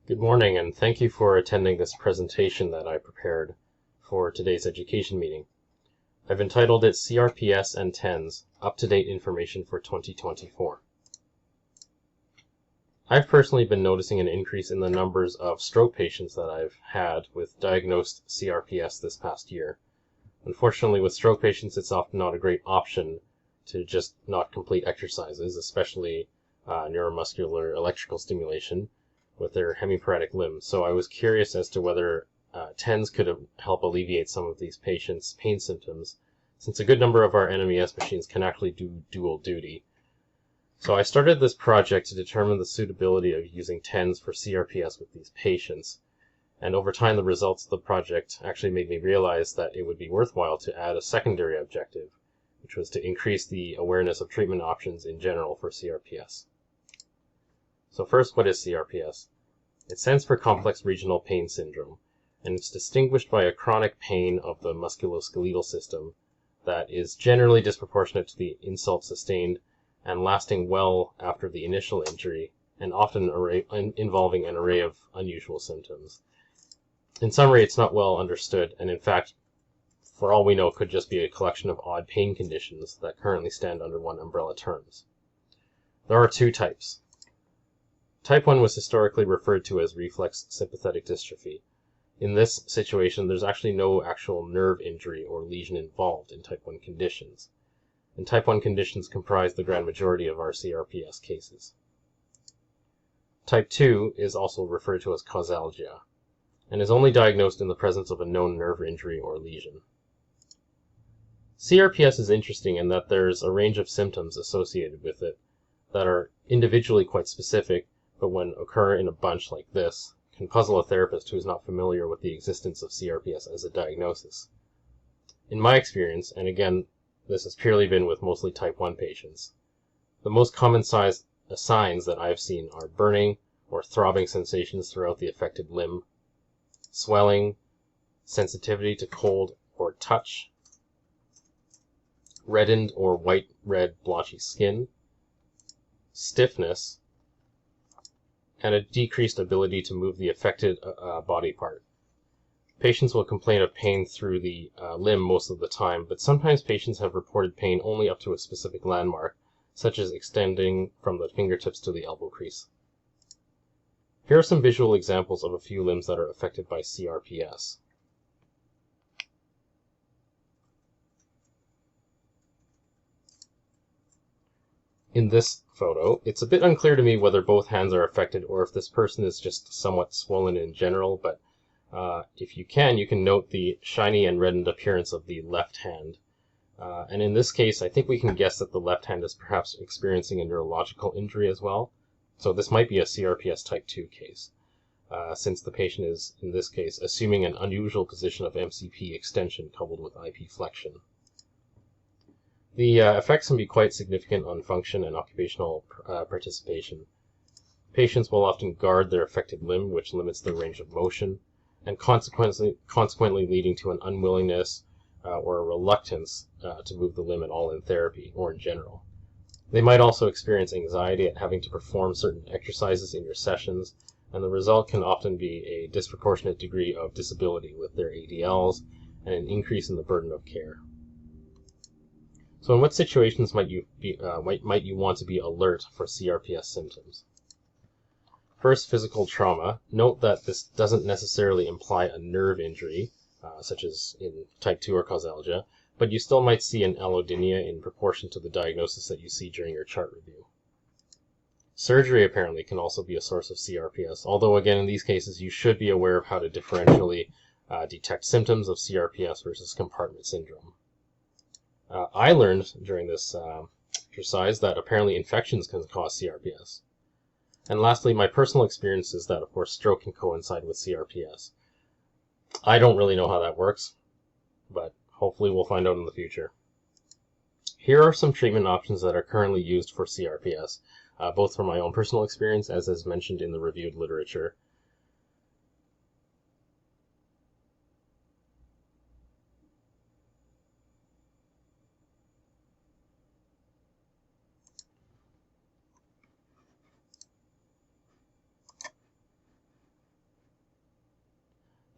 Good morning, and thank you for attending this presentation that I prepared for today's education meeting. I've entitled it CRPS and TENS, Up-to-Date Information for 2024. I've personally been noticing an increase in the numbers of stroke patients that I've had with diagnosed CRPS this past year. Unfortunately, with stroke patients, it's often not a great option to just not complete exercises, especially neuromuscular electrical stimulation with their hemiparetic limbs. So I was curious as to whether TENS could help alleviate some of these patients' pain symptoms, since a good number of our NMES machines can actually do dual duty. So I started this project to determine the suitability of using TENS for CRPS with these patients. And over time, the results of the project actually made me realize that it would be worthwhile to add a secondary objective, which was to increase the awareness of treatment options in general for CRPS. So first, what is CRPS? It stands for Complex Regional Pain Syndrome, and it's distinguished by a chronic pain of the musculoskeletal system that is generally disproportionate to the insult sustained and lasting well after the initial injury, and often involving an array of unusual symptoms. In summary, it's not well understood, and in fact, for all we know, could just be a collection of odd pain conditions that currently stand under one umbrella terms. There are two types. Type 1 was historically referred to as reflex sympathetic dystrophy. In this situation, there's actually no actual nerve injury or lesion involved in type 1 conditions, and type 1 conditions comprise the grand majority of our CRPS cases. Type 2 is also referred to as causalgia, and is only diagnosed in the presence of a known nerve injury or lesion. CRPS is interesting in that there's a range of symptoms associated with it that are individually quite specific, but when occur in a bunch like this, can puzzle a therapist who is not familiar with the existence of CRPS as a diagnosis. In my experience, and again, this has purely been with mostly type 1 patients, the most common signs that I've seen are burning or throbbing sensations throughout the affected limb, swelling, sensitivity to cold or touch, reddened or white-red blotchy skin, stiffness, and a decreased ability to move the affected body part. Patients will complain of pain through the limb most of the time, but sometimes patients have reported pain only up to a specific landmark, such as extending from the fingertips to the elbow crease. Here are some visual examples of a few limbs that are affected by CRPS. In this photo, it's a bit unclear to me whether both hands are affected or if this person is just somewhat swollen in general, but if you can note the shiny and reddened appearance of the left hand. And in this case, I think we can guess that the left hand is perhaps experiencing a neurological injury as well. So this might be a CRPS type 2 case, since the patient is, in this case, assuming an unusual position of MCP extension coupled with IP flexion. The effects can be quite significant on function and occupational participation. Patients will often guard their affected limb, which limits their range of motion, and consequently leading to an unwillingness or a reluctance to move the limb at all in therapy or in general. They might also experience anxiety at having to perform certain exercises in your sessions, and the result can often be a disproportionate degree of disability with their ADLs and an increase in the burden of care. So in what situations might you want to be alert for CRPS symptoms? First, physical trauma. Note that this doesn't necessarily imply a nerve injury, such as in type 2 or causalgia, but you still might see an allodynia in proportion to the diagnosis that you see during your chart review. Surgery apparently can also be a source of CRPS, although again in these cases you should be aware of how to differentially detect symptoms of CRPS versus compartment syndrome. I learned during this exercise that apparently infections can cause CRPS. And lastly, my personal experience is that, of course, stroke can coincide with CRPS. I don't really know how that works, but hopefully we'll find out in the future. Here are some treatment options that are currently used for CRPS, both from my own personal experience, as is mentioned in the reviewed literature.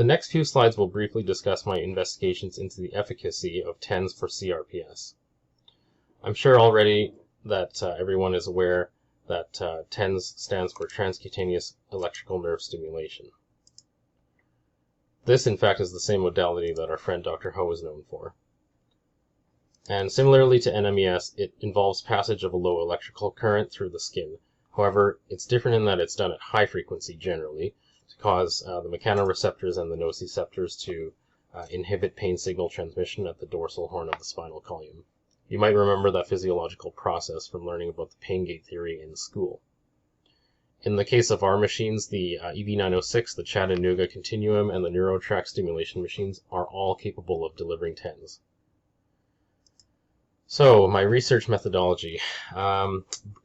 The next few slides will briefly discuss my investigations into the efficacy of TENS for CRPS. I'm sure already that everyone is aware that TENS stands for transcutaneous electrical nerve stimulation. This, in fact, is the same modality that our friend Dr. Ho is known for. And similarly to NMES, it involves passage of a low electrical current through the skin. However, it's different in that it's done at high frequency generally to cause the mechanoreceptors and the nociceptors to inhibit pain signal transmission at the dorsal horn of the spinal column. You might remember that physiological process from learning about the pain gate theory in school. In the case of our machines, the EV906, the Chattanooga Continuum, and the NeuroTrack stimulation machines are all capable of delivering TENS. So, my research methodology.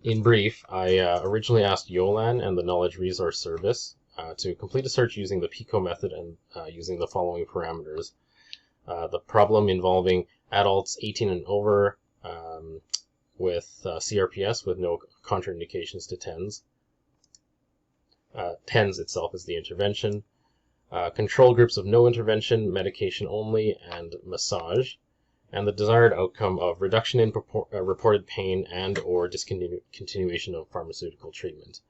In brief, I originally asked Yolan and the Knowledge Resource Service to complete a search using the PICO method and using the following parameters. The problem involving adults 18 and over with CRPS with no contraindications to TENS. TENS itself is the intervention. Control groups of no intervention, medication only, and massage. And the desired outcome of reduction in reported pain and or discontinuation of pharmaceutical treatment.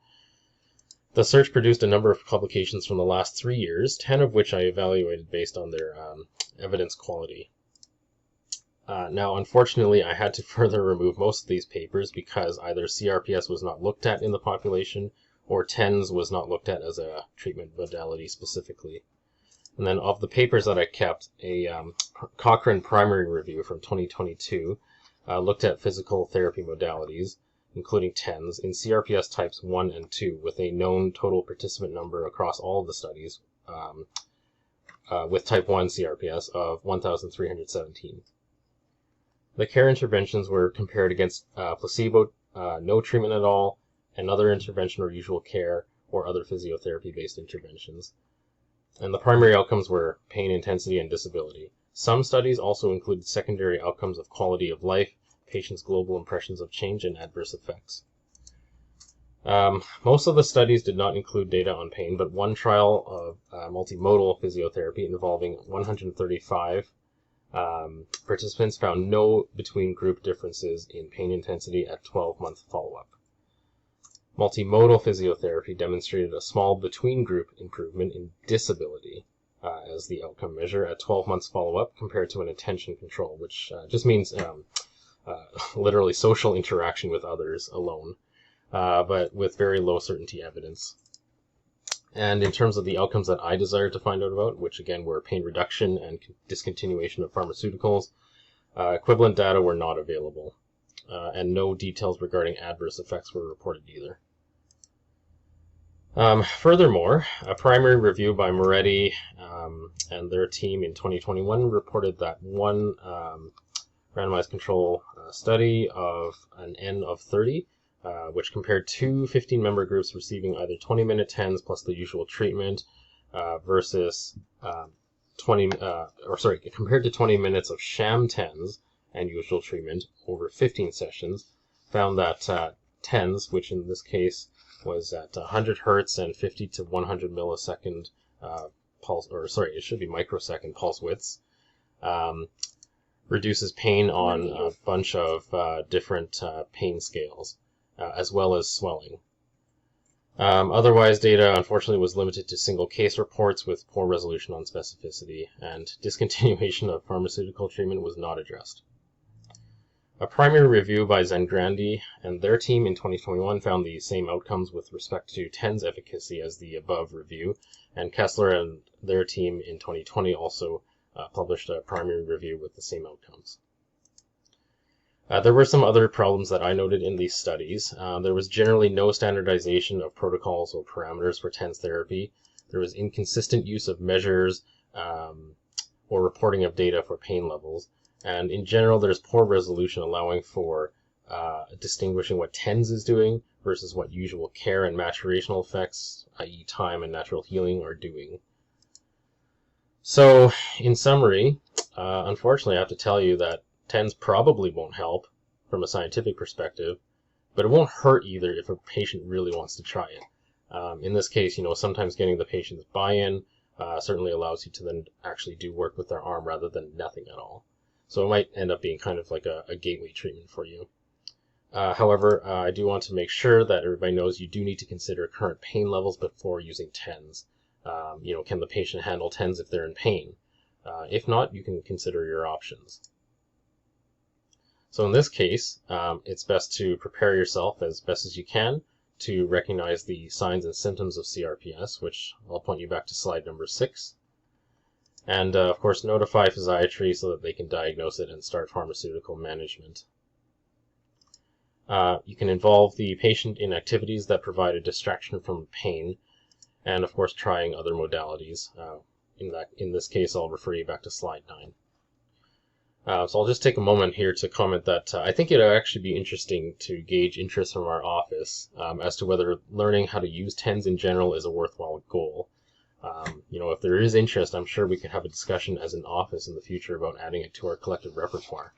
The search produced a number of publications from the last 3 years, 10 of which I evaluated based on their evidence quality. Now, unfortunately, I had to further remove most of these papers because either CRPS was not looked at in the population or TENS was not looked at as a treatment modality specifically. And then of the papers that I kept, a Cochrane primary review from 2022 looked at physical therapy modalities, including TENS, in CRPS types 1 and 2, with a known total participant number across all of the studies, with type 1 CRPS of 1,317. The care interventions were compared against placebo, no treatment at all, another intervention or usual care, or other physiotherapy-based interventions. And the primary outcomes were pain intensity and disability. Some studies also included secondary outcomes of quality of life, patients' global impressions of change, and adverse effects. Most of the studies did not include data on pain, but one trial of multimodal physiotherapy involving 135 participants found no between-group differences in pain intensity at 12-month follow-up. Multimodal physiotherapy demonstrated a small between-group improvement in disability as the outcome measure at 12 months follow-up compared to an attention control, which just means literally social interaction with others alone, but with very low certainty evidence. And in terms of the outcomes that I desired to find out about, which again were pain reduction and discontinuation of pharmaceuticals, equivalent data were not available, and no details regarding adverse effects were reported either. Furthermore, a primary review by Moretti and their team in 2021 reported that one randomized control study of an N of 30, which compared two 15-member groups receiving either 20-minute TENS plus the usual treatment versus compared to 20 minutes of sham TENS and usual treatment over 15 sessions, found that TENS, which in this case was at 100 hertz and 50 to 100 millisecond it should be microsecond pulse widths, reduces pain on a bunch of different pain scales, as well as swelling. Otherwise, data unfortunately was limited to single case reports with poor resolution on specificity, and discontinuation of pharmaceutical treatment was not addressed. A primary review by Zangrandi and their team in 2021 found the same outcomes with respect to TENS efficacy as the above review, and Kessler and their team in 2020 also published a primary review with the same outcomes. There were some other problems that I noted in these studies. There was generally no standardization of protocols or parameters for TENS therapy. There was inconsistent use of measures or reporting of data for pain levels. And in general, there's poor resolution allowing for distinguishing what TENS is doing versus what usual care and maturational effects, i.e. time and natural healing, are doing. So, in summary, unfortunately I have to tell you that TENS probably won't help from a scientific perspective, but it won't hurt either if a patient really wants to try it. In this case, sometimes getting the patient's buy-in certainly allows you to then actually do work with their arm rather than nothing at all. So it might end up being kind of like a gateway treatment for you. However, I do want to make sure that everybody knows you do need to consider current pain levels before using TENS. Can the patient handle TENS if they're in pain? If not, you can consider your options. So in this case, it's best to prepare yourself as best as you can to recognize the signs and symptoms of CRPS, which I'll point you back to slide number 6. And of course, notify physiatry so that they can diagnose it and start pharmaceutical management. You can involve the patient in activities that provide a distraction from pain, and of course trying other modalities. In this case, I'll refer you back to slide 9. So I'll just take a moment here to comment that I think it would actually be interesting to gauge interest from our office as to whether learning how to use TENS in general is a worthwhile goal. If there is interest, I'm sure we could have a discussion as an office in the future about adding it to our collective repertoire.